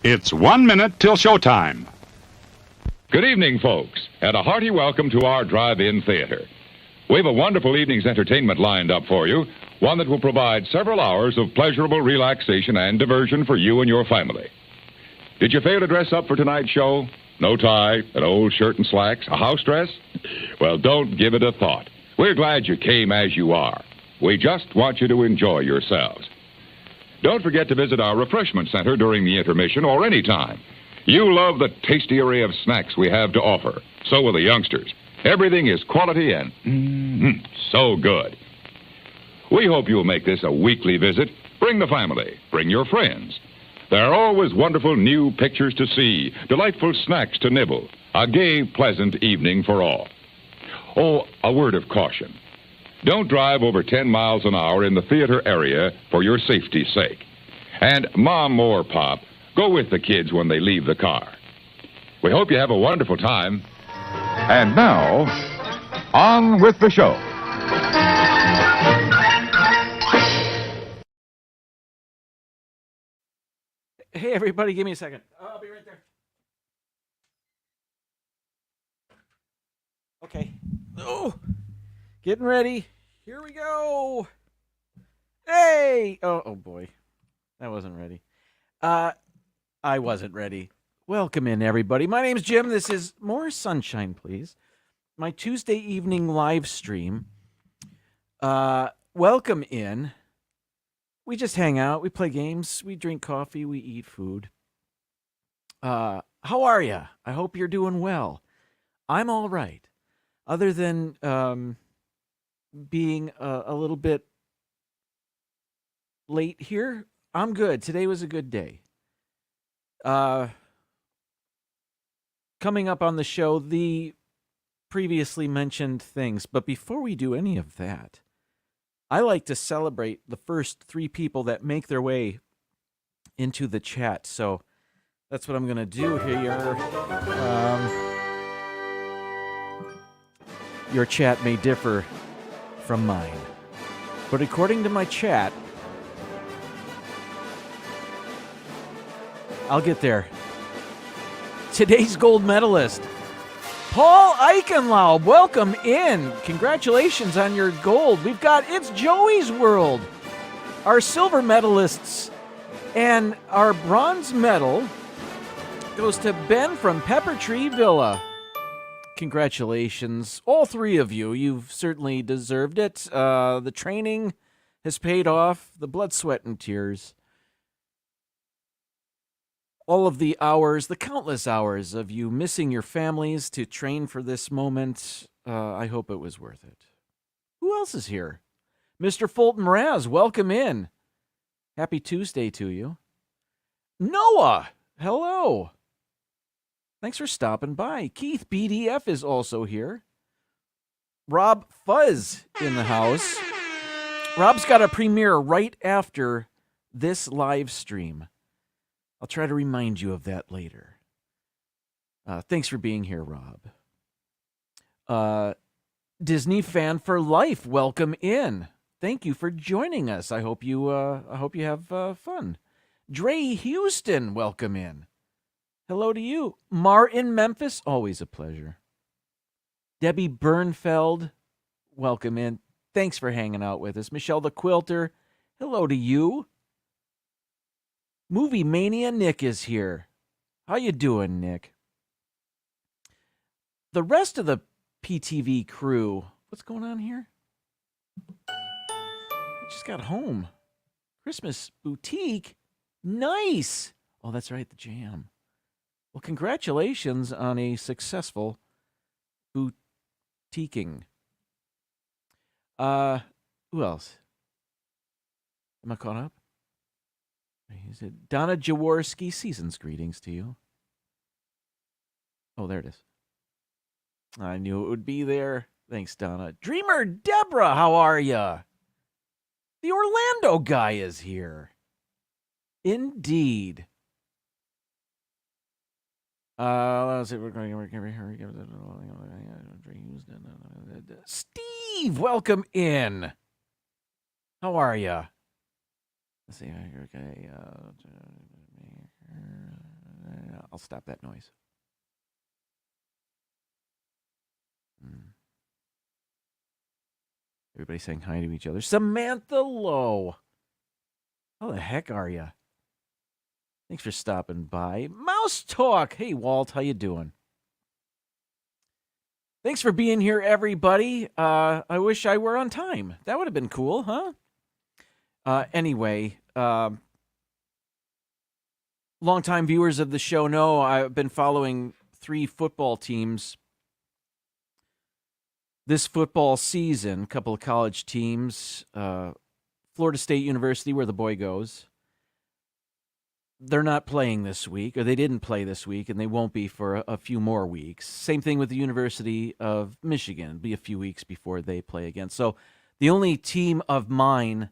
It's 1 minute till showtime. Good evening, folks, and a hearty welcome to our drive-in theater. We have a wonderful evening's entertainment lined up for you, one that will provide several hours of pleasurable relaxation and diversion for you and your family. Did you fail to dress up for tonight's show? No tie, an old shirt and slacks, a house dress? Well, don't give it a thought. We're glad you came as you are. We just want you to enjoy yourselves. Don't forget to visit our refreshment center during the intermission or any time. You love the tasty array of snacks we have to offer. So will the youngsters. Everything is quality and so good. We hope you'll make this a weekly visit. Bring the family. Bring your friends. There are always wonderful new pictures to see, delightful snacks to nibble, a gay, pleasant evening for all. Oh, a word of caution. Don't drive over 10 miles an hour in the theater area for your safety's sake. And Mom or Pop, go with the kids when they leave the car. We hope you have a wonderful time. And now, on with the show. Hey, everybody, give me a second. I'll be right there. Okay. Oh, getting ready. Here we go. Hey. Oh boy. That wasn't ready. I wasn't ready. Welcome in, everybody. My name's Jim. This is More Sunshine, Please. My Tuesday evening live stream. Welcome in. We just hang out. We play games. We drink coffee. We eat food. How are you? I hope you're doing well. I'm all right. Other than being a little bit late here, I'm good. Today was a good day. Coming up on the show, the previously mentioned things. But before we do any of that, I like to celebrate the first 3 people that make their way into the chat. So that's what I'm going to do here. Your chat may differ from mine. But according to my chat, I'll get there. Today's gold medalist, Paul Eichenlaub, welcome in. Congratulations on your gold. We've got It's Joey's World, our silver medalists, and our bronze medal goes to Ben from Pepper Tree Villa. Congratulations, all 3 of you. You've certainly deserved it. The training has paid off, the blood, sweat, and tears. All of the hours, the countless hours of you missing your families to train for this moment, I hope it was worth it. Who else is here? Mr. Fulton Raz, welcome in. Happy Tuesday to you. Noah, hello. Thanks for stopping by. Keith BDF is also here. Rob Fuzz in the house. Rob's got a premiere right after this live stream. I'll try to remind you of that later. Thanks for being here, Rob. Disney fan for life, welcome in. Thank you for joining us. I hope you have fun. Dre Houston, welcome in. Hello to you. Mar in Memphis, always a pleasure. Debbie Bernfeld, welcome in. Thanks for hanging out with us. Michelle the Quilter, hello to you. Movie Mania Nick is here. How you doing, Nick? The rest of the PTV crew, what's going on here? I just got home. Christmas boutique? Nice! Oh, that's right, the jam. Well, congratulations on a successful boutiquing. Who else? Am I caught up? Is it Donna Jaworski? Season's greetings to you. Oh, there it is. I knew it would be there. Thanks, Donna. Dreamer Deborah, how are ya? The Orlando guy is here. Indeed. Let's see. We're going to Steve, welcome in. How are ya? Let's see. Okay. I'll stop that noise. Everybody saying hi to each other. Samantha Lowe. How the heck are you? Thanks for stopping by. Mouse Talk. Hey, Walt, how you doing? Thanks for being here, everybody. I wish I were on time. That would have been cool, huh? Anyway, longtime viewers of the show know I've been following 3 football teams this football season, a couple of college teams. Florida State University, where the boy goes. They're not playing this week, or they didn't play this week, and they won't be for a few more weeks. Same thing with the University of Michigan. It'll be a few weeks before they play again. So the only team of mine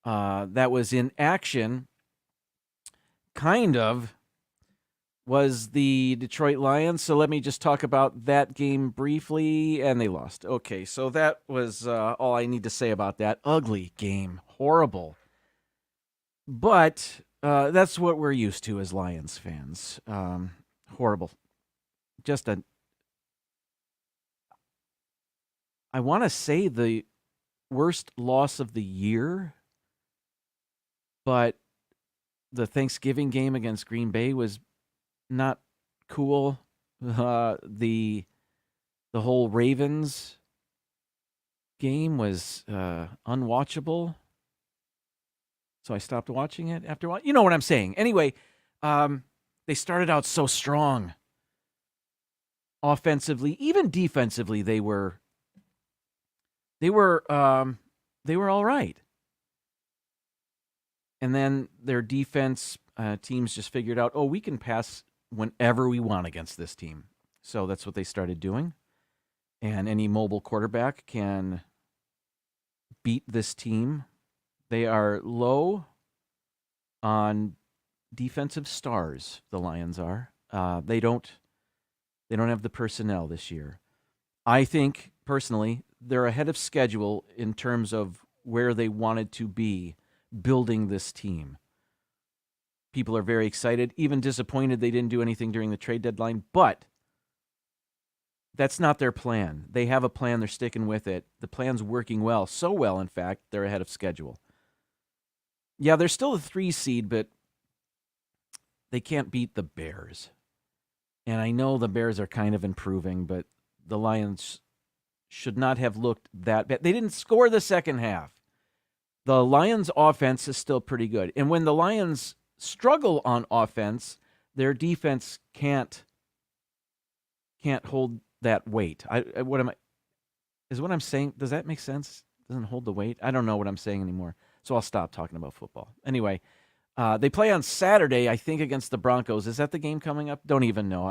that was in action, kind of, was the Detroit Lions. So let me just talk about that game briefly, and they lost. Okay, so that was all I need to say about that. Ugly game. Horrible. But that's what we're used to as Lions fans. Horrible. Just I want to say the worst loss of the year, but the Thanksgiving game against Green Bay was not cool. The whole Ravens game was unwatchable. So I stopped watching it after a while. You know what I'm saying. Anyway, they started out so strong. Offensively, even defensively, they were all right. And then their defense teams just figured out, we can pass whenever we want against this team. So that's what they started doing. And any mobile quarterback can beat this team. They are low on defensive stars, the Lions are. They don't have the personnel this year. I think, personally, they're ahead of schedule in terms of where they wanted to be building this team. People are very excited, even disappointed they didn't do anything during the trade deadline, but that's not their plan. They have a plan. They're sticking with it. The plan's working well. So well, in fact, they're ahead of schedule. Yeah, they're still a 3 seed, but they can't beat the Bears. And I know the Bears are kind of improving, but the Lions should not have looked that bad. They didn't score the second half. The Lions' offense is still pretty good. And when the Lions struggle on offense, their defense can't hold that weight. What I'm saying, does that make sense? Doesn't hold the weight? I don't know what I'm saying anymore. So I'll stop talking about football. Anyway, they play on Saturday, I think, against the Broncos. Is that the game coming up? Don't even know.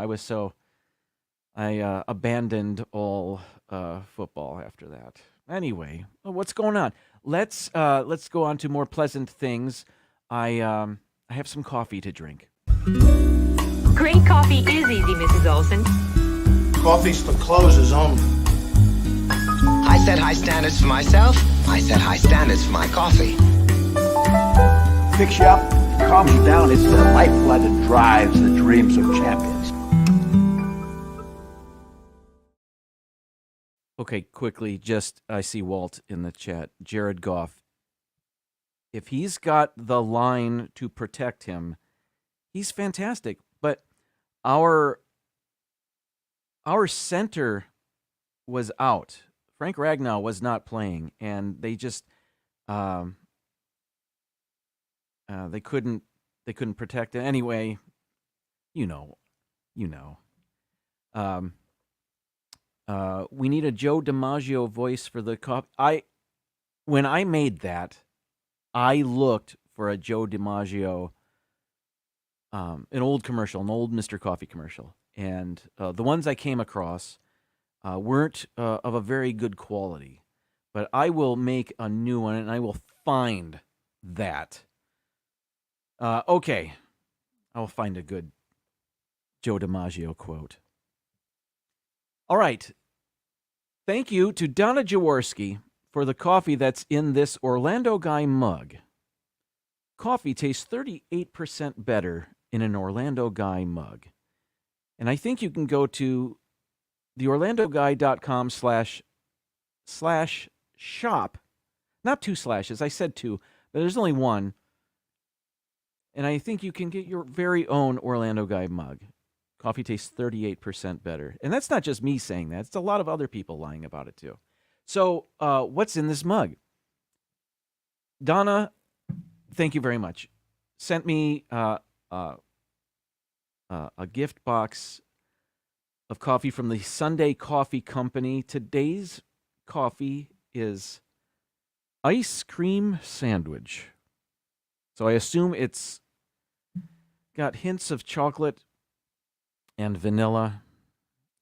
I abandoned all football after that. Anyway, what's going on? Let's go on to more pleasant things. I have some coffee to drink. Great coffee is easy, Mrs. Olson. Coffee's for closers only. I set high standards for myself. I set high standards for my coffee. Fix you up, calms you down. It's the lifeblood that drives the dreams of champions. Okay, quickly, I see Walt in the chat. Jared Goff. If he's got the line to protect him, he's fantastic. But our center was out. Frank Ragnow was not playing, and they just they couldn't protect it anyway. You know. We need a Joe DiMaggio voice for the coffee. When I made that, I looked for a Joe DiMaggio, an old commercial, an old Mr. Coffee commercial, and the ones I came across weren't of a very good quality. But I will make a new one, and I will find that. Okay, I'll find a good Joe DiMaggio quote. All right. Thank you to Donna Jaworski for the coffee that's in this Orlando Guy mug. Coffee tastes 38% better in an Orlando Guy mug. And I think you can go to theorlandoguy.com/shop. Not 2 slashes. I said 2, but there's only 1. And I think you can get your very own Orlando Guy mug. Coffee tastes 38% better. And that's not just me saying that. It's a lot of other people lying about it too. So what's in this mug? Donna, thank you very much. Sent me a gift box of coffee from the Sunday Coffee Company. Today's coffee is ice cream sandwich. So I assume it's got hints of chocolate and vanilla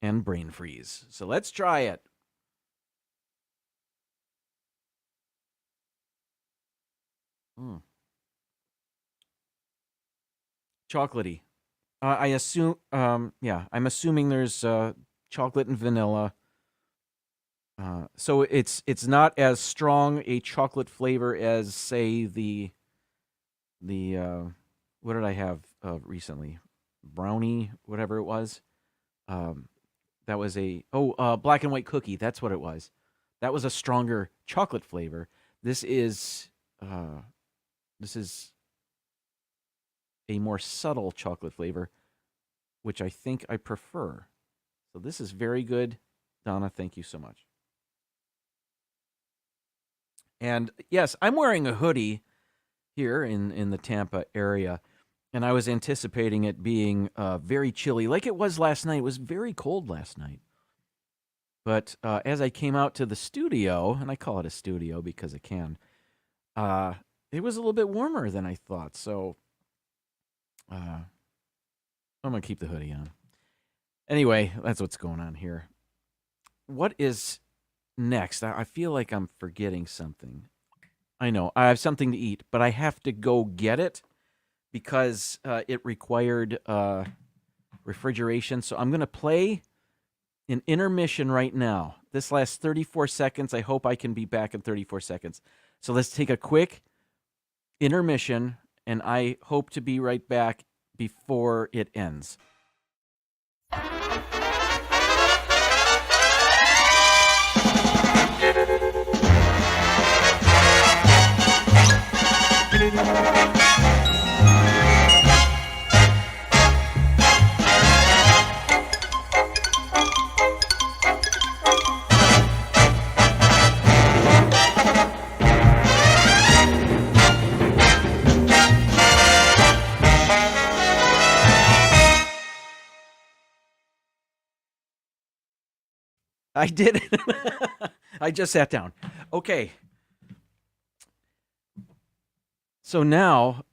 and brain freeze. So let's try it. Chocolatey. I assume, I'm assuming there's chocolate and vanilla. So it's not as strong a chocolate flavor as, say, the what did I have recently? Brownie, whatever it was. That was black and white cookie. That's what it was. That was a stronger chocolate flavor. This is a more subtle chocolate flavor, which I think I prefer. So this is very good. Donna, thank you so much. And yes, I'm wearing a hoodie here in the Tampa area, and I was anticipating it being very chilly, like it was last night. It was very cold last night. But as I came out to the studio, and I call it a studio because I can, it was a little bit warmer than I thought. So I'm going to keep the hoodie on. Anyway, that's what's going on here. What is next? I feel like I'm forgetting something. I know. I have something to eat, but I have to go get it because it required refrigeration. So I'm going to play an intermission right now. This lasts 34 seconds. I hope I can be back in 34 seconds. So let's take a quick intermission, and I hope to be right back before it ends. I did it. I just sat down. Okay. So now,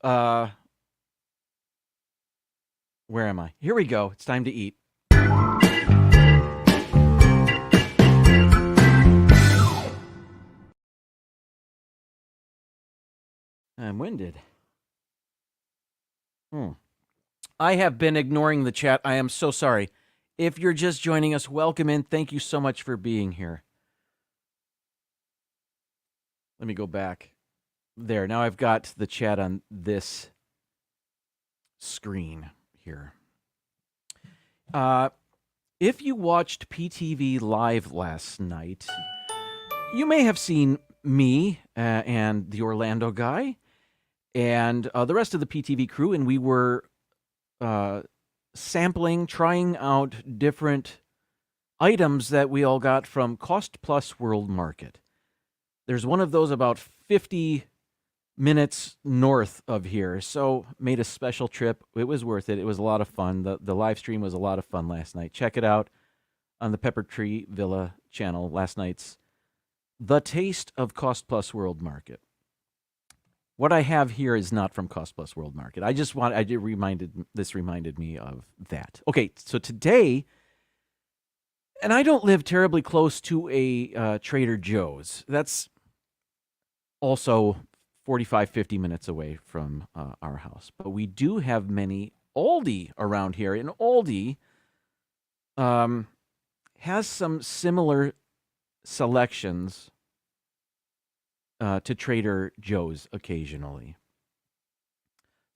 where am I? Here we go. It's time to eat. I'm winded. I have been ignoring the chat. I am so sorry. If you're just joining us, welcome in. Thank you so much for being here. Let me go back. There. Now I've got the chat on this screen here. If you watched PTV Live last night, you may have seen me and the Orlando Guy and the rest of the PTV crew, and we were sampling, trying out different items that we all got from Cost Plus World Market. There's one of those about 50 minutes north of here, so made a special trip. It was worth it. It was a lot of fun. The live stream was a lot of fun last night. Check it out on the Pepper Tree Villa channel. Last night's The Taste of Cost Plus World Market. What I have here is not from Cost Plus World Market. This reminded me of that. Okay, so today, and I don't live terribly close to a Trader Joe's. That's also 45, 50 minutes away from our house. But we do have many Aldi around here. And Aldi has some similar selections to Trader Joe's occasionally.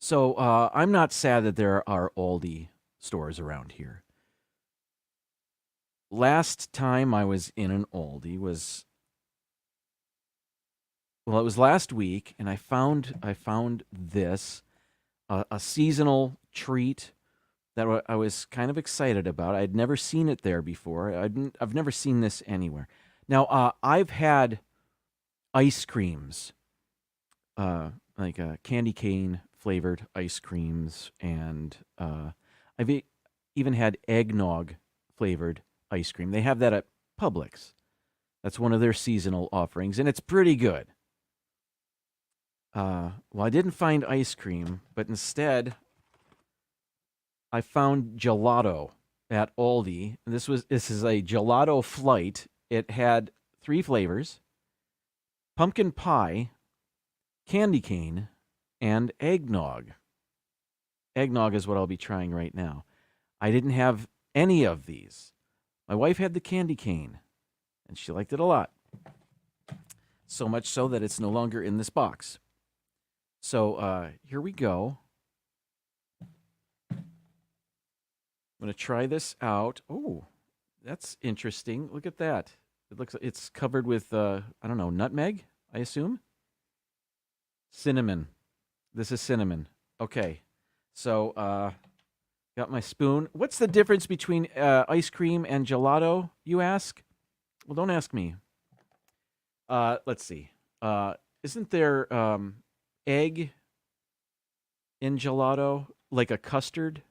So I'm not sad that there are Aldi stores around here. Last time I was in an Aldi was, well, it was last week, and I found this a seasonal treat that I was kind of excited about. I'd never seen it there before. I've never seen this anywhere. Now I've had ice creams, like candy cane flavored ice creams, and I've even had eggnog flavored ice cream. They have that at Publix. That's one of their seasonal offerings, and it's pretty good. Well, I didn't find ice cream, but instead I found gelato at Aldi. This is a gelato flight. It had 3 flavors: pumpkin pie, candy cane, and eggnog. Eggnog is what I'll be trying right now. I didn't have any of these. My wife had the candy cane, and she liked it a lot. So much so that it's no longer in this box. So here we go. I'm going to try this out. Oh, that's interesting. Look at that. It looks like it's covered with, I don't know, nutmeg, I assume? Cinnamon. This is cinnamon. Okay. So, got my spoon. What's the difference between ice cream and gelato, you ask? Well, don't ask me. Let's see. Isn't there egg in gelato, like a custard?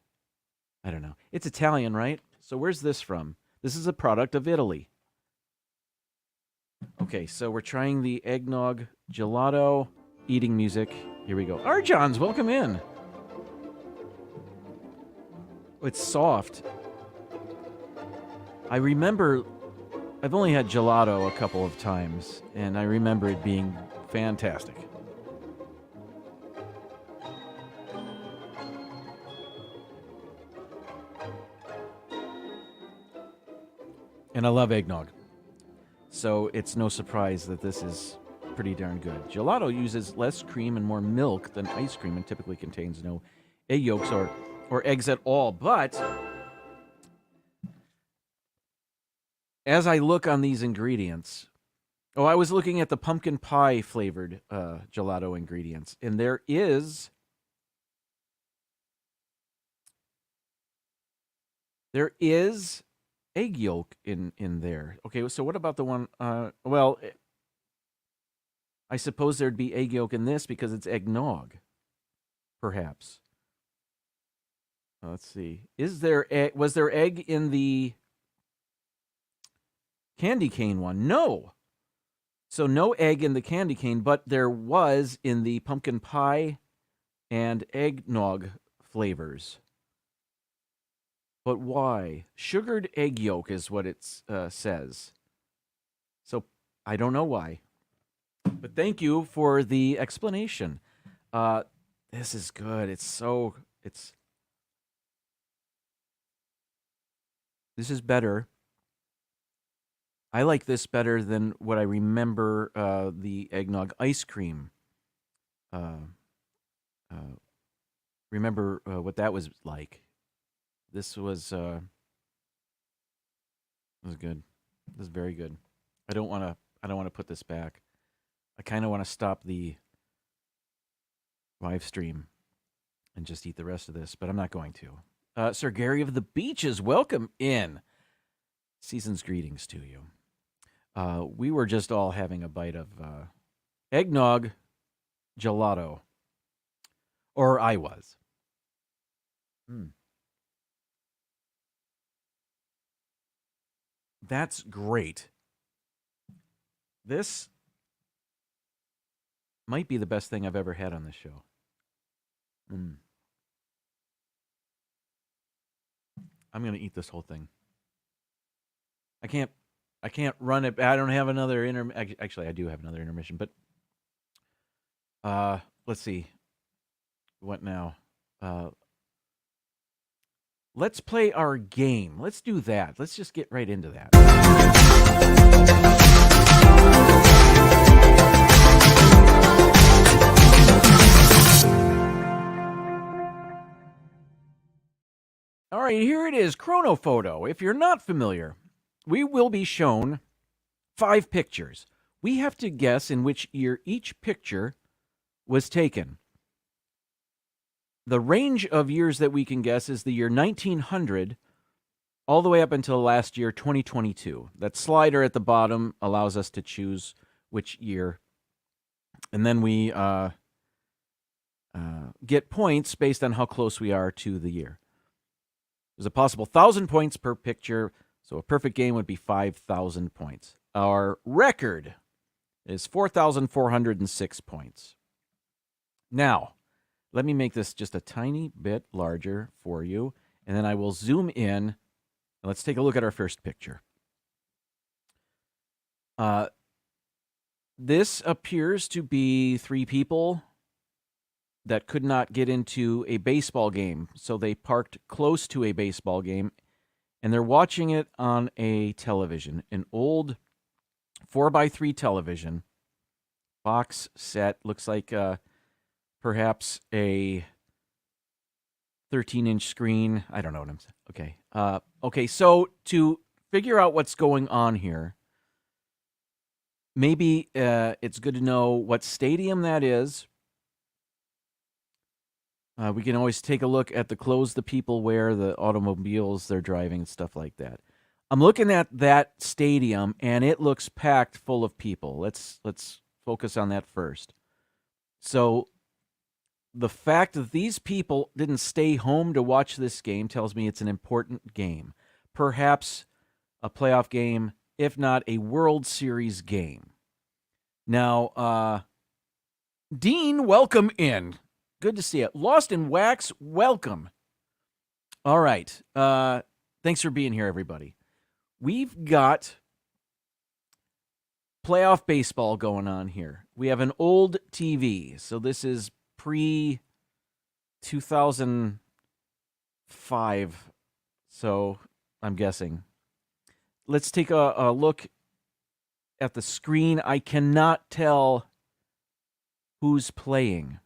I don't know. It's Italian, right? So where's this from? This is a product of Italy. Okay, so we're trying the eggnog gelato. Eating music. Here we go. Arjons, welcome in. It's soft. I remember, I've only had gelato a couple of times, and I remember it being fantastic. And I love eggnog. So it's no surprise that this is pretty darn good. Gelato uses less cream and more milk than ice cream and typically contains no egg yolks or eggs at all. But as I look on these ingredients, I was looking at the pumpkin pie flavored gelato ingredients, and there is egg yolk in there. Okay, so what about the one? I suppose there'd be egg yolk in this because it's eggnog, perhaps. Let's see. Was there egg in the candy cane one? No. So no egg in the candy cane, but there was in the pumpkin pie and eggnog flavors. But why? Sugared egg yolk is what it says. So I don't know why. But thank you for the explanation. This is good. This is better. I like this better than what I remember the eggnog ice cream. Remember what that was like. This was good. This is very good. I don't want to put this back. I kind of want to stop the live stream and just eat the rest of this, but I'm not going to. Sir Gary of the Beaches, welcome in. Season's greetings to you. We were just all having a bite of eggnog gelato. Or I was. That's great. This might be the best thing I've ever had on this show. I'm going to eat this whole thing. I can't run it. I don't have another Actually, I do have another intermission, but let's see. What now? Let's play our game. Let's do that. Let's just get right into that. right, here it is, Chronophoto. If you're not familiar, we will be shown 5 pictures. We have to guess in which year each picture was taken. The range of years that we can guess is the year 1900 all the way up until last year, 2022. That slider at the bottom allows us to choose which year. And then we get points based on how close we are to the year. There's a possible 1,000 points per picture, so a perfect game would be 5,000 points. Our record is 4,406 points. Now, let me make this just a tiny bit larger for you, and then I will zoom in. Let's take a look at our first picture. This appears to be 3 people that could not get into a baseball game, so they parked close to a baseball game, and they're watching it on a television, an old 4x3 television, box set, looks like perhaps a 13-inch screen. I don't know what I'm saying. Okay. Okay, so to figure out what's going on here, maybe it's good to know what stadium that is. We can always take a look at the clothes the people wear, the automobiles they're driving, and stuff like that. I'm looking at that stadium, and it looks packed full of people. Let's focus on that first. So the fact that these people didn't stay home to watch this game tells me it's an important game. Perhaps a playoff game, if not a World Series game. Now, Dean, welcome in. Good to see you. Lost in Wax, welcome. All right. Thanks for being here, everybody. We've got playoff baseball going on here. We have an old TV. So this is pre-2005. So I'm guessing. Let's take a look at the screen. I cannot tell who's playing.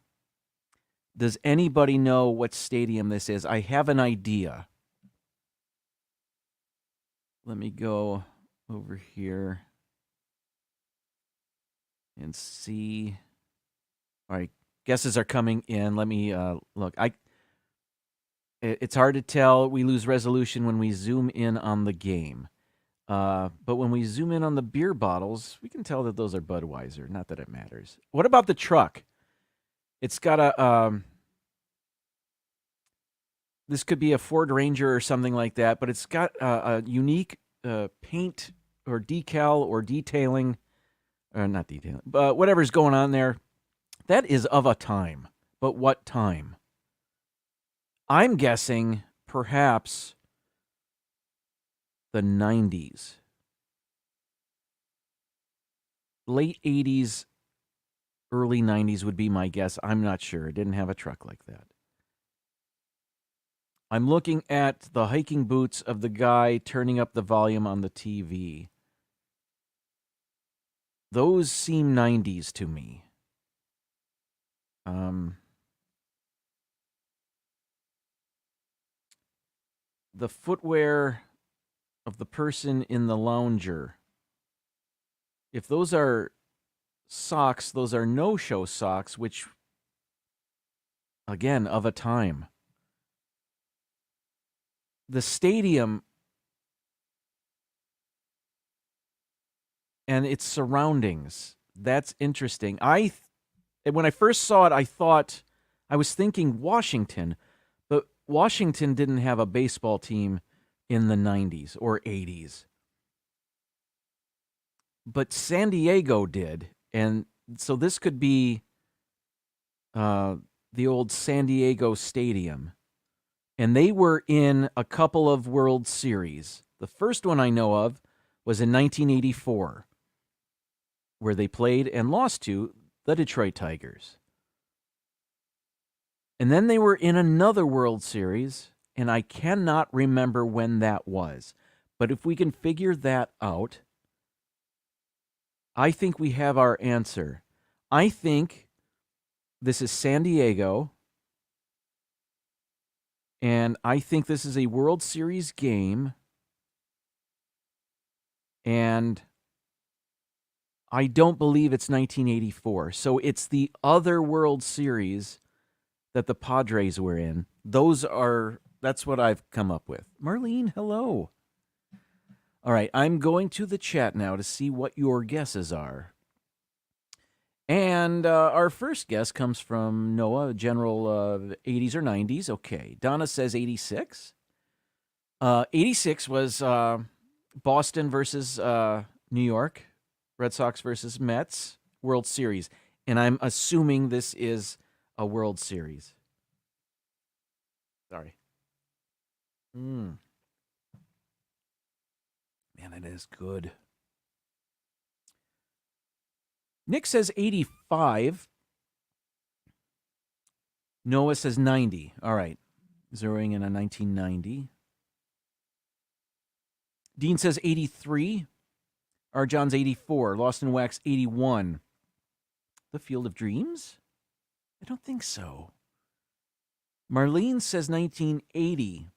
Does anybody know what stadium this is? I have an idea. Let me go over here and see. All right, guesses are coming in. Let me look. It's hard to tell. We lose resolution when we zoom in on the game. But when we zoom in on the beer bottles, we can tell that those are Budweiser. Not that it matters. What about the truck? It's got a, this could be a Ford Ranger or something like that, but it's got a unique paint or decal or detailing, or not detailing, but whatever's going on there. That is of a time. But what time? I'm guessing perhaps the 90s. Late 80s, early 90s would be my guess. I'm not sure. It didn't have a truck like that. I'm looking at the hiking boots of the guy turning up the volume on the TV. Those seem 90s to me. The footwear of the person in the lounger. If those are socks, those are no-show socks, which, again, of a time. The stadium and its surroundings, that's interesting. When I first saw it, I was thinking Washington, but Washington didn't have a baseball team in the 90s or 80s. But San Diego did, and so this could be the old San Diego Stadium. And they were in a couple of World Series. The first one I know of was in 1984, where they played and lost to the Detroit Tigers. And then they were in another World Series, and I cannot remember when that was. But if we can figure that out, I think we have our answer. I think this is San Diego. And I think this is a World Series game. And I don't believe it's 1984. So it's the other World Series that the Padres were in. That's what I've come up with. Marlene, hello. All right, I'm going to the chat now to see what your guesses are. And our first guess comes from Noah, general 80s or 90s. Okay, Donna says 86. 86 was Boston versus New York, Red Sox versus Mets, World Series. And I'm assuming this is a World Series. Sorry. Man, it is good. Nick says 85. Noah says 90. All right. Zeroing in on 1990. Dean says 83. R. John's 84. Lost in Wax 81. The Field of Dreams? I don't think so. Marlene says 1980.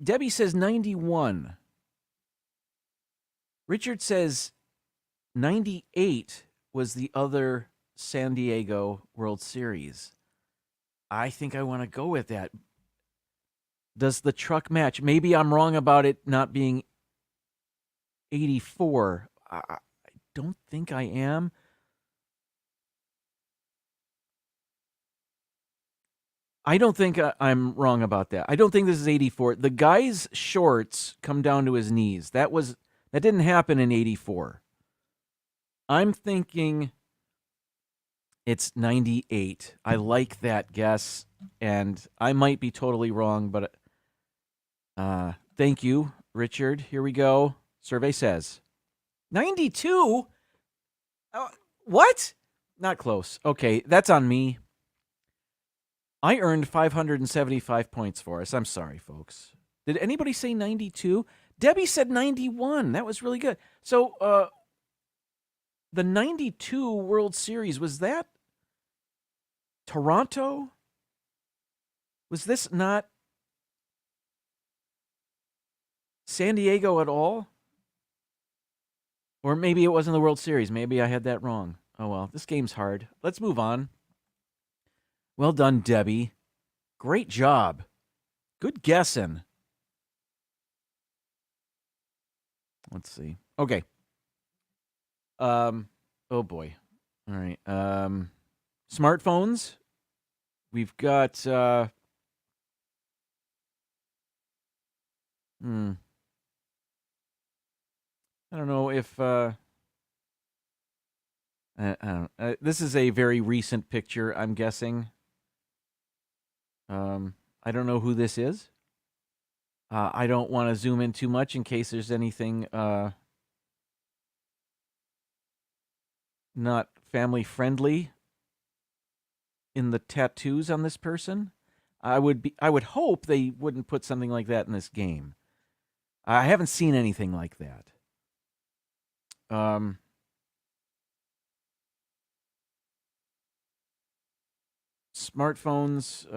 Debbie says 91. Richard says 98 was the other San Diego World Series. I think I want to go with that. Does the truck match? Maybe I'm wrong about it not being 84. I don't think I am. I don't think I'm wrong about that. I don't think this is 84. The guy's shorts come down to his knees. That didn't happen in 84. I'm thinking it's 98. I like that guess, and I might be totally wrong, but thank you, Richard. Here we go. Survey says 92? What? Not close. Okay, that's on me. I earned 575 points for us. I'm sorry, folks. Did anybody say 92? Debbie said 91. That was really good. So, the 92 World Series, was that Toronto? Was this not San Diego at all? Or maybe it wasn't the World Series. Maybe I had that wrong. Oh, well, this game's hard. Let's move on. Well done, Debbie. Great job. Good guessing. Let's see. Okay. Oh boy. All right. Smartphones. We've got I don't know if I don't this is a very recent picture, I'm guessing. I don't know who this is. I don't want to zoom in too much in case there's anything not family friendly in the tattoos on this person. I would hope they wouldn't put something like that in this game. I haven't seen anything like that. Smartphones,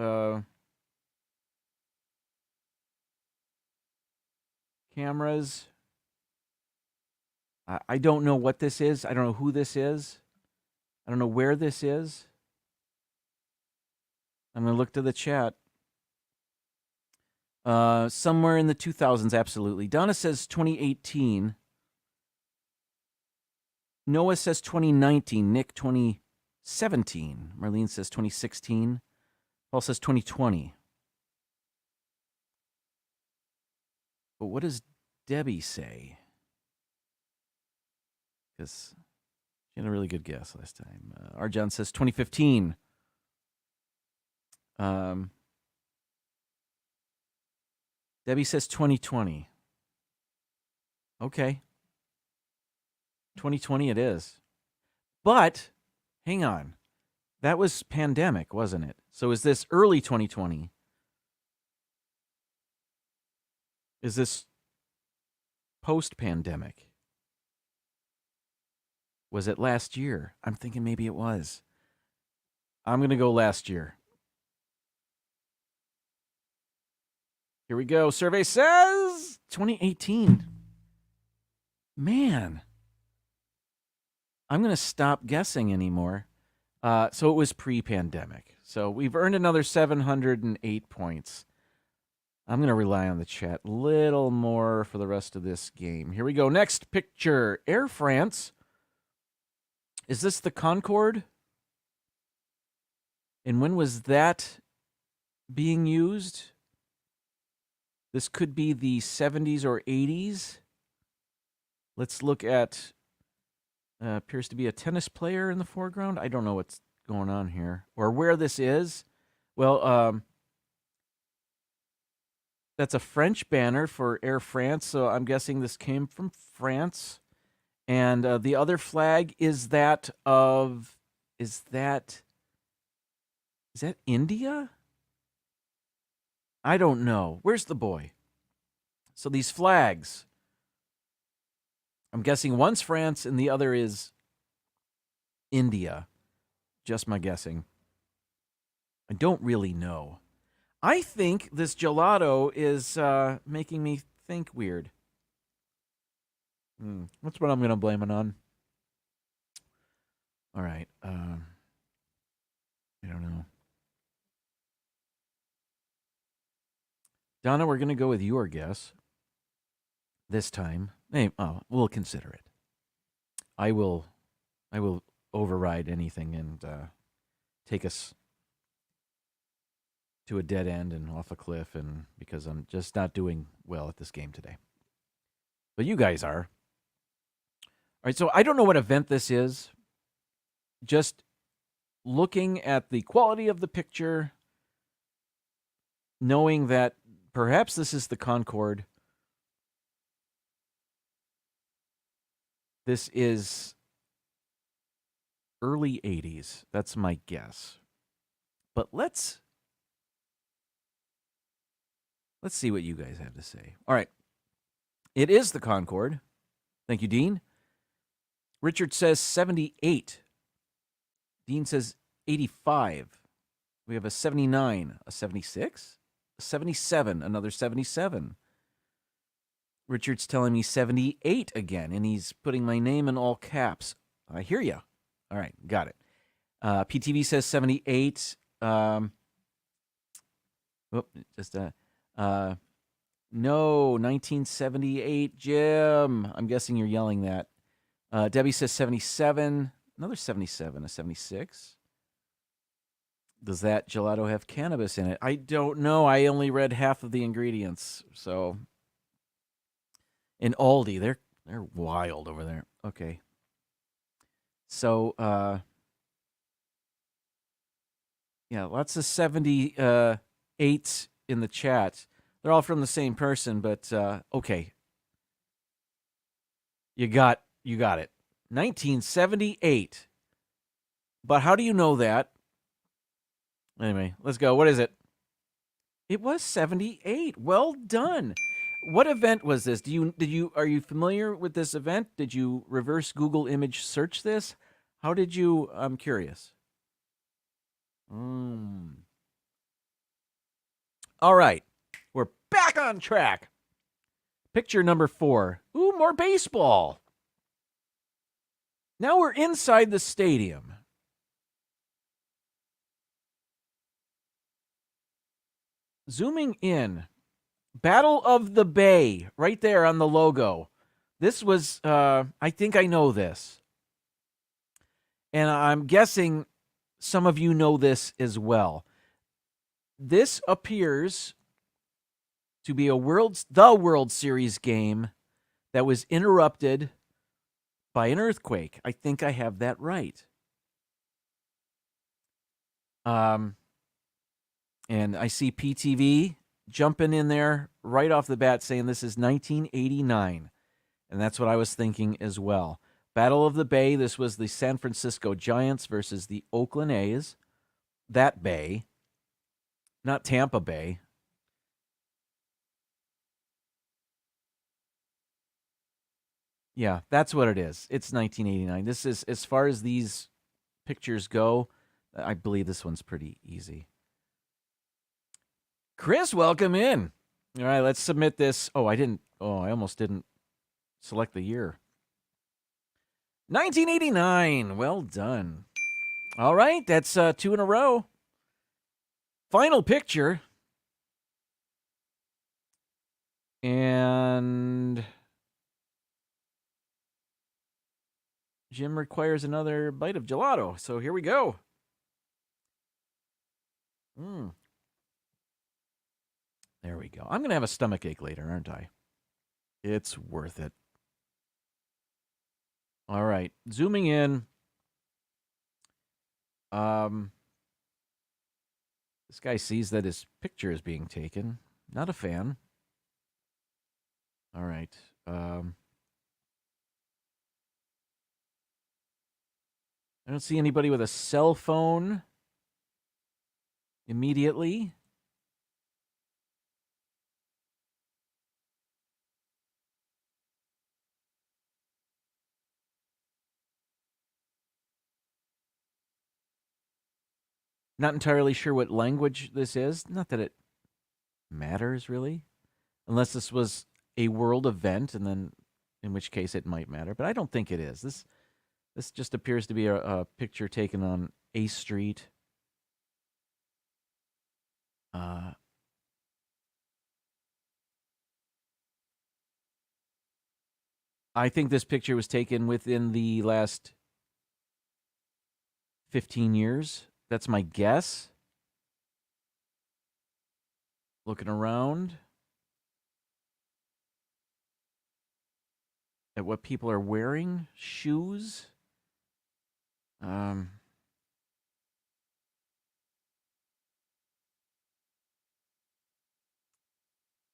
cameras. I don't know what this is. I don't know who this is. I don't know where this is. I'm going to look to the chat. Somewhere in the 2000s, absolutely. Donna says 2018. Noah says 2019. Nick, 2017. Marlene says 2016. Paul says 2020. But what does Debbie say? Because she had a really good guess last time. Arjan says 2015. Debbie says 2020. Okay. 2020 it is. But, hang on. That was pandemic, wasn't it? So is this early 2020? Is this post-pandemic? Was it last year? I'm thinking maybe it was. I'm going to go last year. Here we go. Survey says 2018. Man, I'm going to stop guessing anymore. So it was pre-pandemic. So we've earned another 708 points. I'm going to rely on the chat a little more for the rest of this game. Here we go. Next picture. Air France. Is this the Concorde? And when was that being used? This could be the 70s or 80s. Let's look at, appears to be a tennis player in the foreground. I don't know what's going on here or where this is. Well, that's a French banner for Air France, so I'm guessing this came from France. And the other flag is that India? I don't know. Where's the boy? So these flags, I'm guessing one's France and the other is India. Just my guessing. I don't really know. I think this gelato is making me think weird. That's what I'm going to blame it on. All right. I don't know. Donna, we're going to go with your guess this time. Hey, we'll consider it. I will override anything and take us to a dead end and off a cliff, and because I'm just not doing well at this game today. But you guys are. All right, so I don't know what event this is. Just looking at the quality of the picture, knowing that perhaps this is the Concorde. This is early 80s. That's my guess. But let's see what you guys have to say. All right. It is the Concorde. Thank you, Dean. Richard says 78. Dean says 85. We have a 79, a 76, a 77, another 77. Richard's telling me 78 again, and he's putting my name in all caps. I hear you. All right, got it. PTV says 78. No, 1978, Jim. I'm guessing you're yelling that. Debbie says 77. Another 77, a 76. Does that gelato have cannabis in it? I don't know. I only read half of the ingredients. So, in Aldi, they're wild over there. Okay. So, yeah, lots of 78s in the chat. They're all from the same person, but okay. You got it. 1978. But how do you know that? Anyway, let's go. What is it? It was 78. Well done. What event was this? Are you familiar with this event? Did you reverse Google image search this? How did you? I'm curious. All right. We're back on track. Picture number 4. Ooh, more baseball. Now we're inside the stadium. Zooming in. Battle of the Bay, right there on the logo. This was, I think I know this. And I'm guessing some of you know this as well. This appears to be the World Series game that was interrupted by an earthquake. I think I have that right. And I see PTV jumping in there right off the bat saying this is 1989. And that's what I was thinking as well. Battle of the Bay, this was the San Francisco Giants versus the Oakland A's. That Bay, not Tampa Bay. Yeah, that's what it is. It's 1989. This is, as far as these pictures go, I believe this one's pretty easy. Chris, welcome in. All right, let's submit this. Oh, I almost didn't select the year. 1989. Well done. All right, that's 2 in a row. Final picture. And Jim requires another bite of gelato. So here we go. There we go. I'm going to have a stomach ache later, aren't I? It's worth it. All right. Zooming in. This guy sees that his picture is being taken. Not a fan. All right. I don't see anybody with a cell phone immediately. Not entirely sure what language this is. Not that it matters, really. Unless this was a world event, and then in which case it might matter. But I don't think it is. This just appears to be a picture taken on a street. I think this picture was taken within the last 15 years. That's my guess. Looking around at what people are wearing, shoes.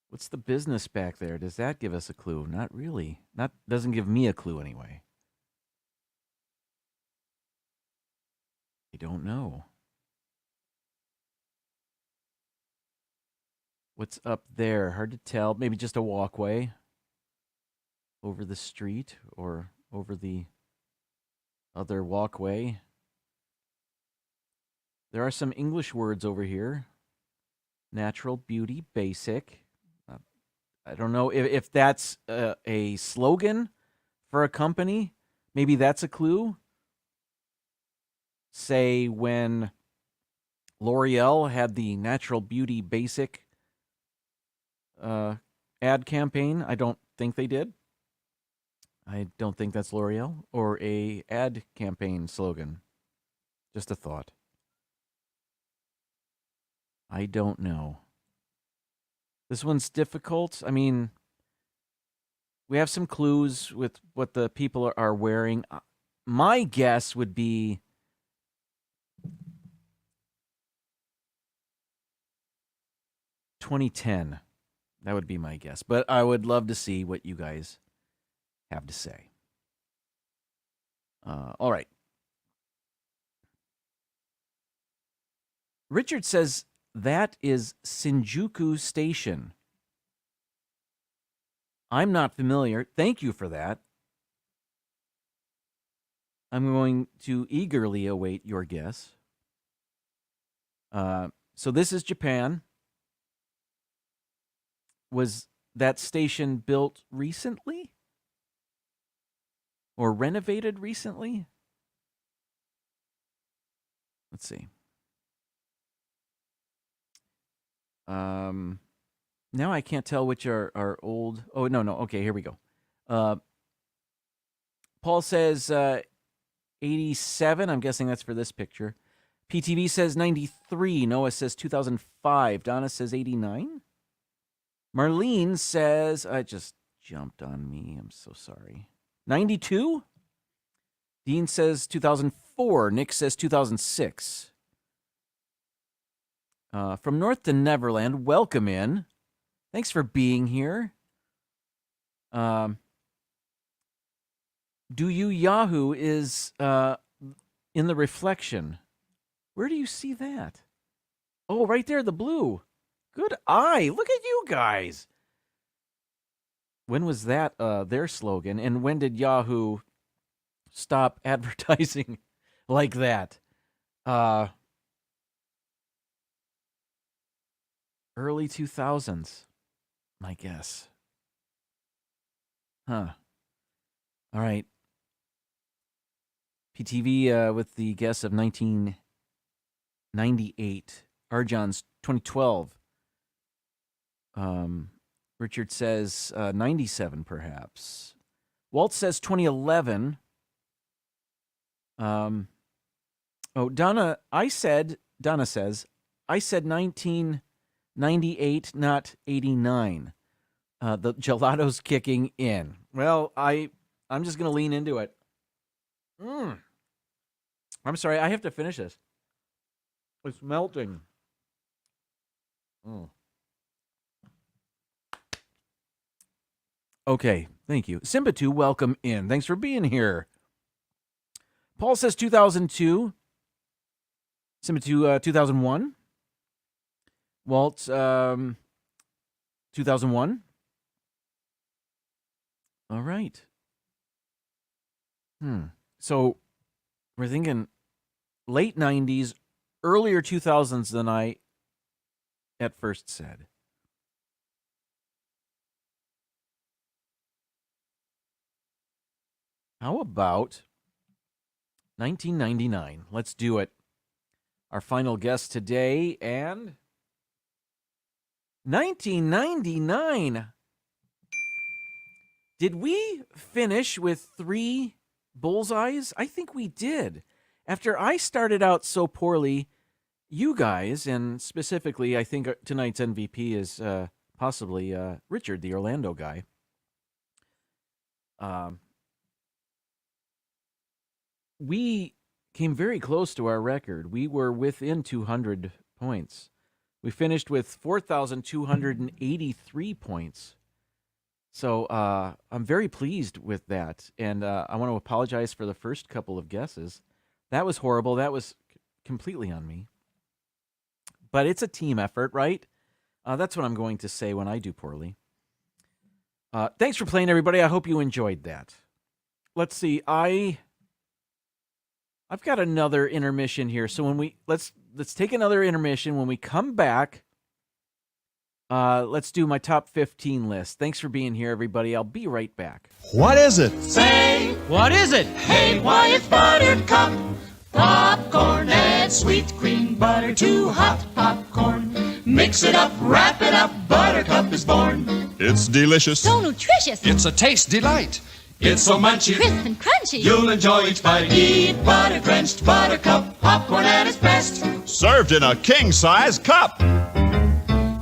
What's the business back there? Does that give us a clue? Not really. Doesn't give me a clue anyway. I don't know. What's up there? Hard to tell. Maybe just a walkway over the street or over the other walkway. There are some English words over here. Natural, beauty, basic. I don't know if that's a slogan for a company. Maybe that's a clue. Say when L'Oreal had the Natural Beauty Basic ad campaign. I don't think they did. I don't think that's L'Oreal or a ad campaign slogan. Just a thought. I don't know. This one's difficult. I mean, we have some clues with what the people are wearing. My guess would be $2010. That would be my guess. But I would love to see what you guys have to say. All right. Richard says that is Shinjuku Station. I'm not familiar. Thank you for that. I'm going to eagerly await your guess. So this is Japan. Was that station built recently? Or renovated recently? Let's see. Now I can't tell which are old. Oh, no. Okay, here we go. Paul says 87. I'm guessing that's for this picture. PTV says 93. Noah says 2005. Donna says 89. Marlene says, I just jumped on me. I'm so sorry. 92. Dean says 2004. Nick says 2006. From North to Neverland, welcome in. Thanks for being here. Do You Yahoo is in the reflection. Where do you see that? Oh, right there, the blue. Good eye. Look at you guys. When was that their slogan? And when did Yahoo stop advertising like that? Early 2000s. my guess. Huh. All right. PTV with the guess of 1998. Arjon's 2012. Richard says 97, perhaps. Walt says 2011. Donna says, I said 1998, not 89. The gelato's kicking in. Well, I'm just going to lean into it. I'm sorry, I have to finish this. It's melting. Okay, thank you. Simba2, welcome in. Thanks for being here. Paul says 2002. Simba2, 2001. Walt, 2001. All right. So we're thinking late 90s, earlier 2000s than I at first said. How about 1999? Let's do it. Our final guest today, and 1999. Did we finish with 3 bullseyes? I think we did. After I started out so poorly, you guys, and specifically, I think tonight's MVP is possibly Richard, the Orlando guy. We came very close to our record. We were within 200 points. We finished with 4,283 points. So I'm very pleased with that. And I want to apologize for the first couple of guesses. That was horrible. That was completely on me. But it's a team effort, right? That's what I'm going to say when I do poorly. Thanks for playing, everybody. I hope you enjoyed that. Let's see. I've got another intermission here. So when let's take another intermission. When we come back, let's do my top 15 list. Thanks for being here, everybody. I'll be right back. What is it? Say, what is it? Hey, why it's Buttercup popcorn. Add sweet cream butter to hot popcorn. Mix it up, wrap it up. Buttercup is born. It's delicious. So nutritious. It's a taste delight. It's so munchy, Crisp and crunchy. you'll enjoy each bite. Eat butter-drenched Buttercup popcorn at its best. Served in a king-size cup.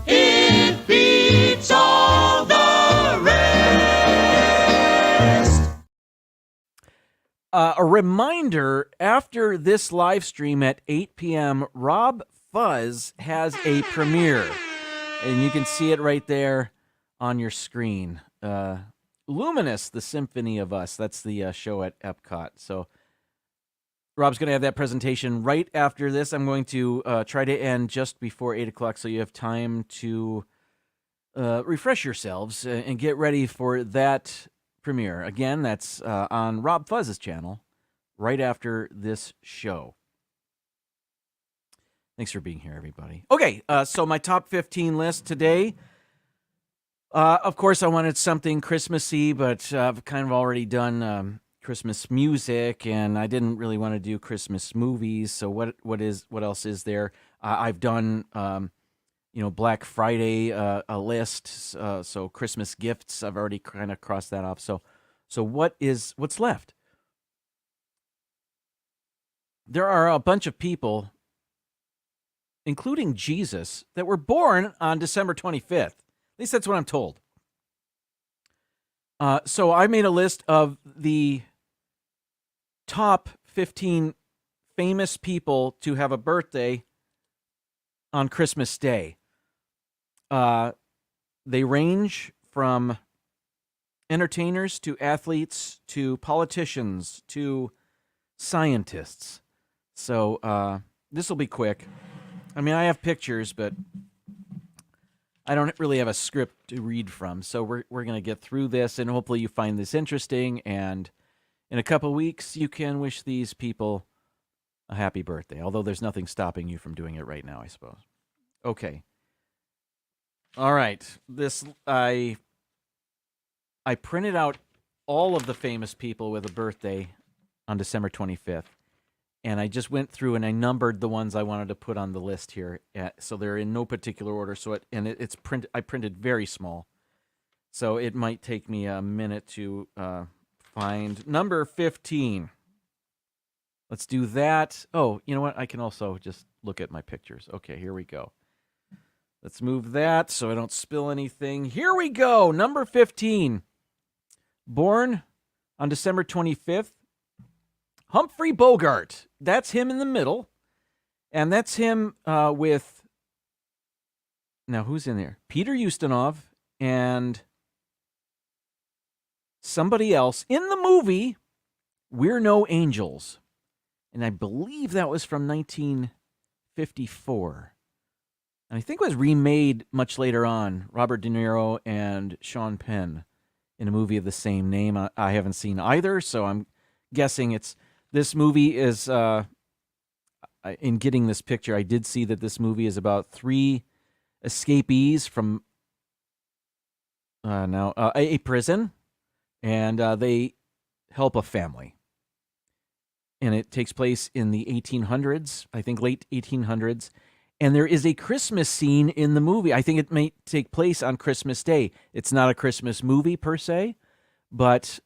It beats all the rest. A reminder, after this live stream at 8 p.m., Rob Fuzz has a premiere. And you can see it right there on your screen. Luminous, the Symphony of Us. That's the show at Epcot. So Rob's going to have that presentation right after this. I'm going to try to end just before 8 o'clock so you have time to refresh yourselves and get ready for that premiere. Again, that's on Rob Fuzz's channel right after this show. Thanks for being here, everybody. Okay, so my top 15 list today. Of course, I wanted something Christmassy, but I've kind of already done Christmas music, and I didn't really want to do Christmas movies. So what else is there? I've done Black Friday a list. So Christmas gifts, I've already kind of crossed that off. So what's left? There are a bunch of people, including Jesus, that were born on December 25th. At least that's what I'm told. So I made a list of the top 15 famous people to have a birthday on Christmas Day. They range from entertainers to athletes to politicians to scientists. So this will be quick. I mean, I have pictures, but I don't really have a script to read from, so we're going to get through this, and hopefully you find this interesting, and in a couple weeks, you can wish these people a happy birthday, although there's nothing stopping you from doing it right now, I suppose. Okay. All right. I printed out all of the famous people with a birthday on December 25th. And I just went through and I numbered the ones I wanted to put on the list here. So they're in no particular order. I printed very small. So it might take me a minute to find number 15. Let's do that. Oh, you know what? I can also just look at my pictures. Okay, here we go. Let's move that so I don't spill anything. Here we go. Number 15. Born on December 25th. Humphrey Bogart. That's him in the middle. And that's him with... Now, who's in there? Peter Ustinov and somebody else in the movie We're No Angels. And I believe that was from 1954. And I think it was remade much later on. Robert De Niro and Sean Penn in a movie of the same name. I haven't seen either, so I'm guessing it's... This movie is, in getting this picture, I did see that this movie is about 3 escapees from a prison, and they help a family. And it takes place in the 1800s, I think late 1800s. And there is a Christmas scene in the movie. I think it may take place on Christmas Day. It's not a Christmas movie per se, but...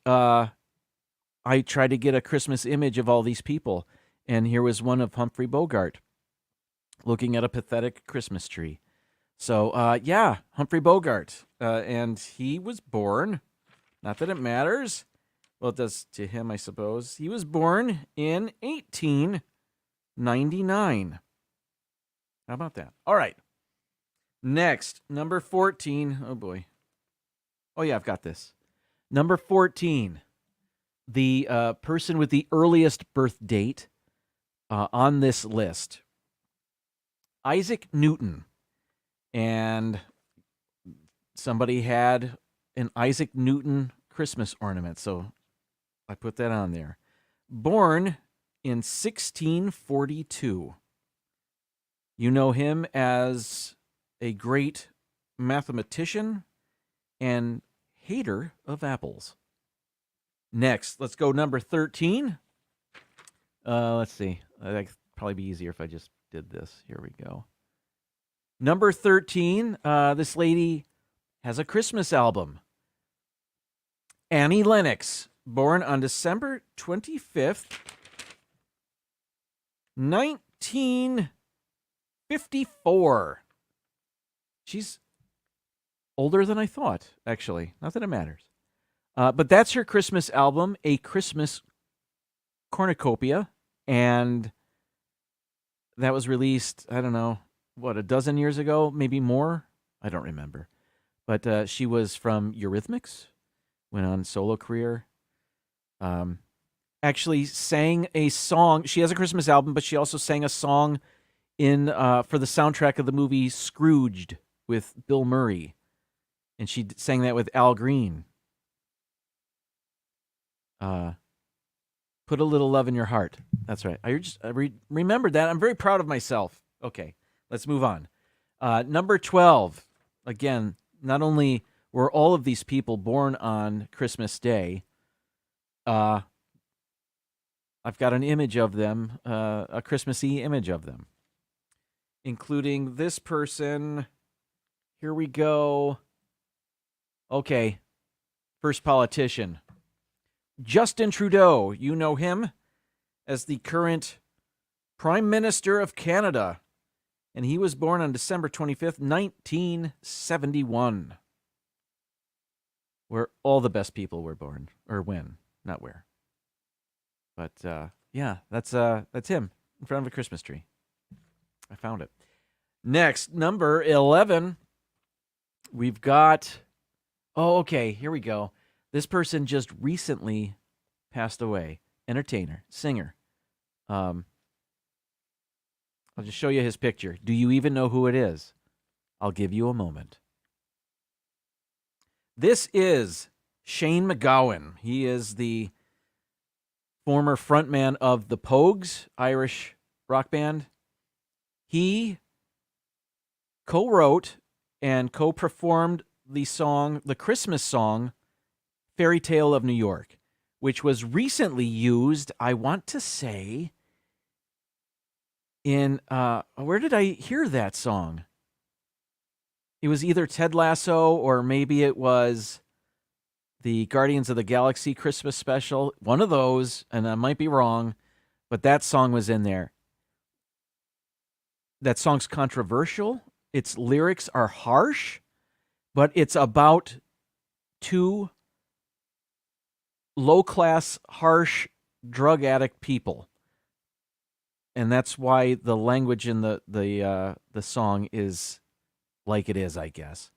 I tried to get a Christmas image of all these people, and here was one of Humphrey Bogart looking at a pathetic Christmas tree. So, Humphrey Bogart, and he was born, not that it matters, well, it does to him, I suppose. He was born in 1899. How about that? All right. Next, number 14. Oh, boy. Oh, yeah, I've got this. Number 14. The person with the earliest birth date on this list, Isaac Newton. And somebody had an Isaac Newton Christmas ornament, so I put that on there. Born in 1642. You know him as a great mathematician and hater of apples. Next, let's go number 13. Let's see. That'd probably be easier if I just did this. Here we go. Number 13, this lady has a Christmas album. Annie Lennox, born on December 25th, 1954. She's older than I thought, actually. Not that it matters. But that's her Christmas album, A Christmas Cornucopia, and that was released, I don't know, a dozen years ago, maybe more? I don't remember. But she was from Eurythmics, went on solo career, actually sang a song. She has a Christmas album, but she also sang a song for the soundtrack of the movie Scrooged with Bill Murray, and she sang that with Al Green. Put a little love in your heart. That's right. I remembered that. I'm very proud of myself. Okay, let's move on. Number 12. Again, not only were all of these people born on Christmas Day, I've got an image of them, a Christmassy image of them, including this person. Here we go. Okay, first politician. Justin Trudeau, you know him as the current Prime Minister of Canada, and he was born on December 25th, 1971, where all the best people were born, or when, not where. But that's him in front of a Christmas tree. I found it. Next, number 11, we've got, here we go. This person just recently passed away. Entertainer, singer. I'll just show you his picture. Do you even know who it is? I'll give you a moment. This is Shane MacGowan. He is the former frontman of the Pogues, Irish rock band. He co-wrote and co-performed the Christmas song, Fairy Tale of New York, which was recently used, I want to say, in, where did I hear that song? It was either Ted Lasso or maybe it was the Guardians of the Galaxy Christmas special. One of those, and I might be wrong, but that song was in there. That song's controversial. Its lyrics are harsh, but it's about two low-class, harsh, drug-addict people. And that's why the language in the song is like it is, I guess.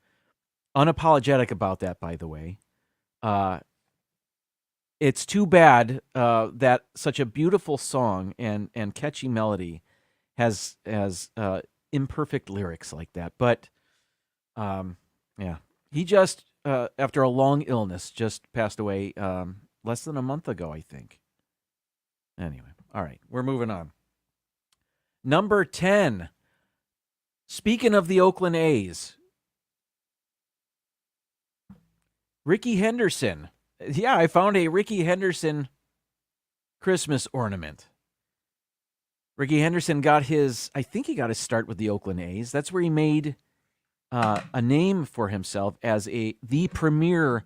Unapologetic about that, by the way. It's too bad that such a beautiful song and catchy melody has imperfect lyrics like that. But yeah, he just after a long illness just passed away less than a month ago, I think. Anyway, all right, we're moving on. Number 10. Speaking of the Oakland A's, Ricky Henderson. Yeah, I found a Ricky Henderson Christmas ornament. Ricky Henderson got I think he got his start with the Oakland A's. That's where he made a name for himself as the premier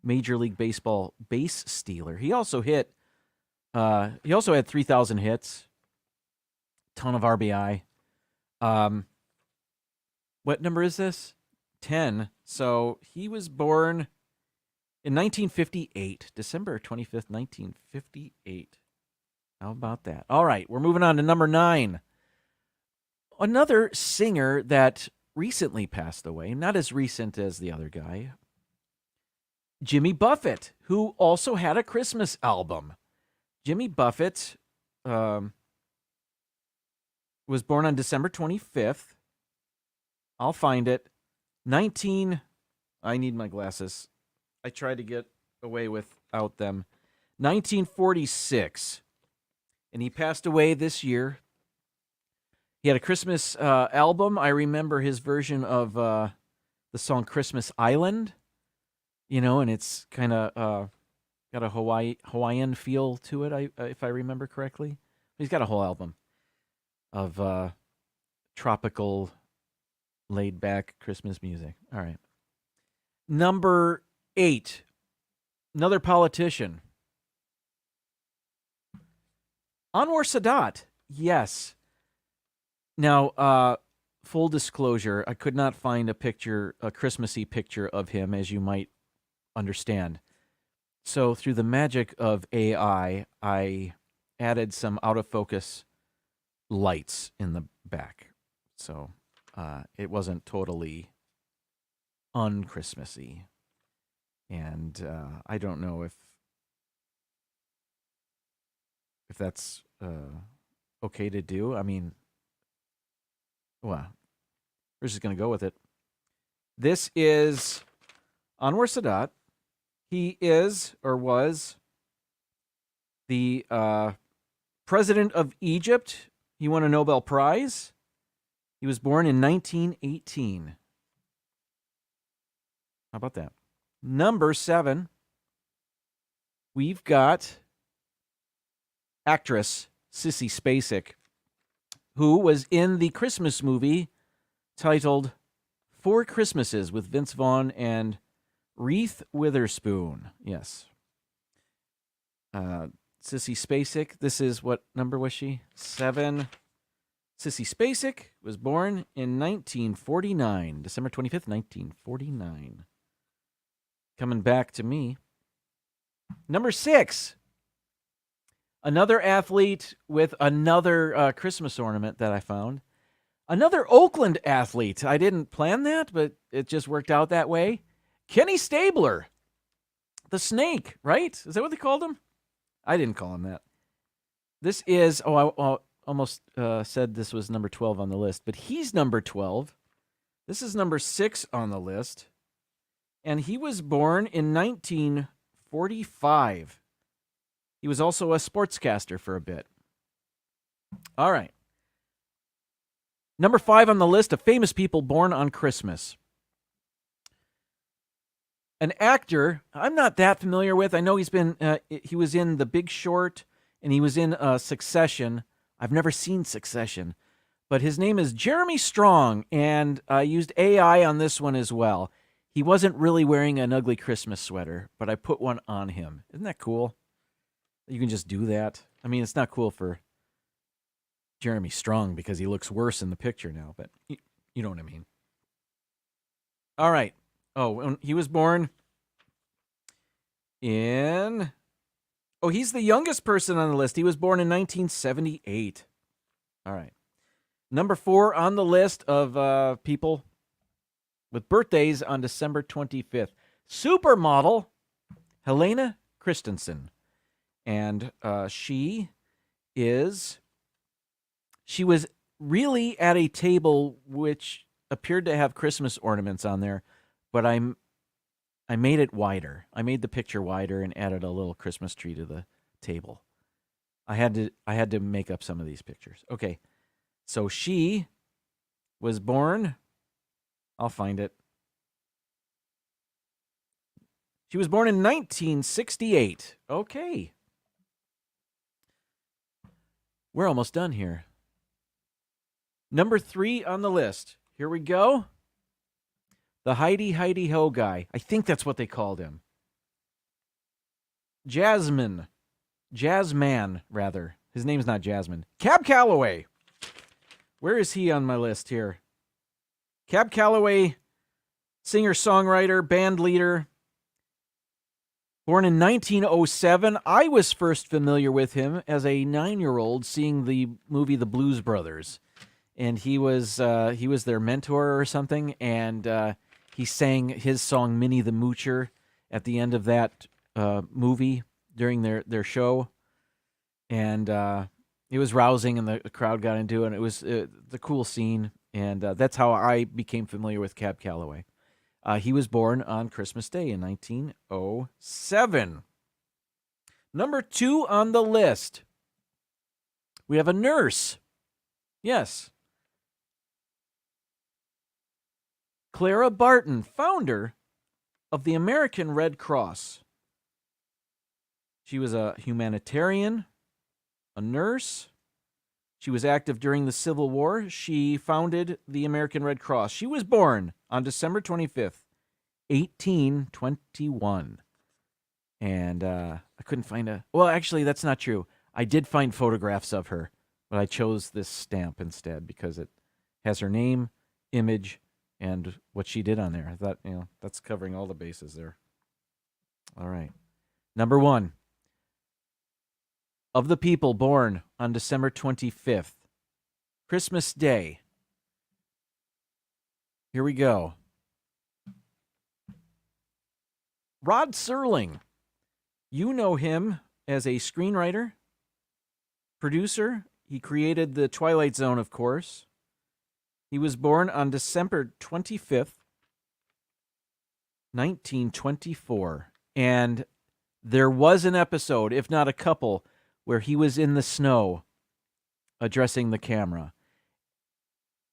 Major League Baseball base stealer. He also had 3,000 hits, ton of RBI. What number is this? 10. So he was born in 1958, December 25th, 1958. How about that? All right, we're moving on to number 9. Another singer that recently passed away, not as recent as the other guy, Jimmy Buffett, who also had a Christmas album. Jimmy Buffett was born on December 25th. I'll find it. I need my glasses. I tried to get away without them. 1946. And he passed away this year. He had a Christmas album. I remember his version of the song Christmas Island. And it's kind of got a Hawaiian feel to it, if I remember correctly. He's got a whole album of tropical, laid-back Christmas music. All right. Number 8. Another politician. Anwar Sadat. Yes. Now, full disclosure, I could not find a Christmassy picture of him, as you might understand. So through the magic of AI, I added some out-of-focus lights in the back. So it wasn't totally un-Christmassy. And I don't know if that's okay to do. I mean, well, we're just going to go with it. This is Anwar Sadat. He is, or was, the president of Egypt. He won a Nobel Prize. He was born in 1918. How about that? Number 7, we've got actress Sissy Spacek, who was in the Christmas movie titled Four Christmases with Vince Vaughn and Reese Witherspoon. Yes. Sissy Spacek. This is, what number was she? 7. Sissy Spacek was born in 1949, December 25th, 1949. Coming back to me. Number 6. Another athlete with another Christmas ornament that I found. Another Oakland athlete. I didn't plan that, but it just worked out that way. Kenny Stabler. The snake, right? Is that what they called him? I didn't call him that. This is, I almost said this was number 12 on the list, but he's number 12. This is number 6 on the list. And he was born in 1945. He was also a sportscaster for a bit. All right. Number 5 on the list of famous people born on Christmas. An actor I'm not that familiar with. I know he was in The Big Short, and he was in Succession. I've never seen Succession, but his name is Jeremy Strong, and I used AI on this one as well. He wasn't really wearing an ugly Christmas sweater, but I put one on him. Isn't that cool? You can just do that. I mean, it's not cool for Jeremy Strong because he looks worse in the picture now, but you know what I mean. All right. Oh, he was born in... Oh, he's the youngest person on the list. He was born in 1978. All right. Number 4 on the list of people with birthdays on December 25th. Supermodel Helena Christensen. And she was really at a table which appeared to have Christmas ornaments on there, but I made it wider. I made the picture wider and added a little Christmas tree to the table. I had to make up some of these pictures. Okay. So she was born, I'll find it. She was born in 1968. Okay. We're almost done here. Number 3 on the list. Here we go. The Heidi Ho guy. I think that's what they called him. Jazzman, rather. His name's not Jasmine. Cab Calloway. Where is he on my list here? Cab Calloway, singer-songwriter, band leader. Born in 1907. I was first familiar with him as a 9-year-old seeing the movie The Blues Brothers. And he was their mentor or something, and he sang his song Minnie the Moocher at the end of that movie during their show. And it was rousing, and the crowd got into it. And it was the cool scene, and that's how I became familiar with Cab Calloway. He was born on Christmas Day in 1907. Number 2 on the list. We have a nurse. Yes. Clara Barton, founder of the American Red Cross. She was a humanitarian, a nurse. She was active during the Civil War. She founded the American Red Cross. She was born on December 25th, 1821. And I couldn't find well, actually, that's not true. I did find photographs of her, but I chose this stamp instead because it has her name, image, and what she did on there. I thought, that's covering all the bases there. All right. Number 1. Of the people born on December 25th, Christmas Day. Here we go. Rod Serling. You know him as a screenwriter, producer. He created The Twilight Zone, of course. He was born on December 25th, 1924. And there was an episode, if not a couple, where he was in the snow addressing the camera.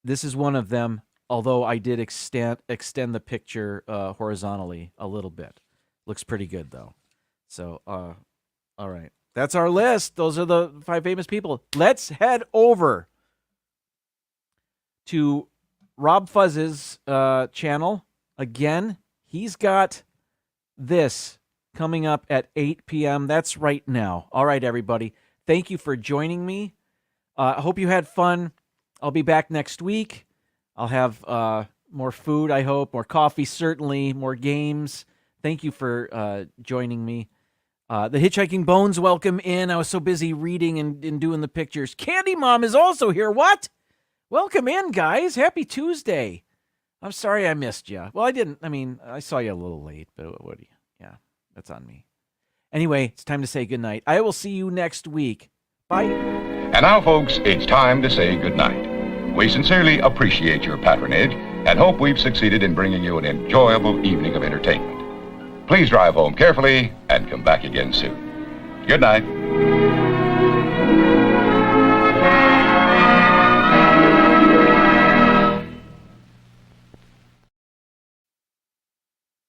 This is one of them, although I did extend the picture horizontally a little bit. Looks pretty good, though. So, all right. That's our list. Those are the 5 famous people. Let's head over to Rob Fuzz's channel. Again, he's got this coming up at 8 p.m. That's right now. All right, everybody. Thank you for joining me. I hope you had fun. I'll be back next week. I'll have more food, I hope, more coffee, certainly, more games. Thank you for joining me. The Hitchhiking Bones, welcome in. I was so busy reading and doing the pictures. Candy Mom is also here. What? Welcome in, guys. Happy Tuesday. I'm sorry I missed you. Well, I didn't. I mean, I saw you a little late, but what do you? Yeah, that's on me. Anyway, it's time to say goodnight. I will see you next week. Bye. And now, folks, it's time to say goodnight. We sincerely appreciate your patronage and hope we've succeeded in bringing you an enjoyable evening of entertainment. Please drive home carefully and come back again soon. Good night.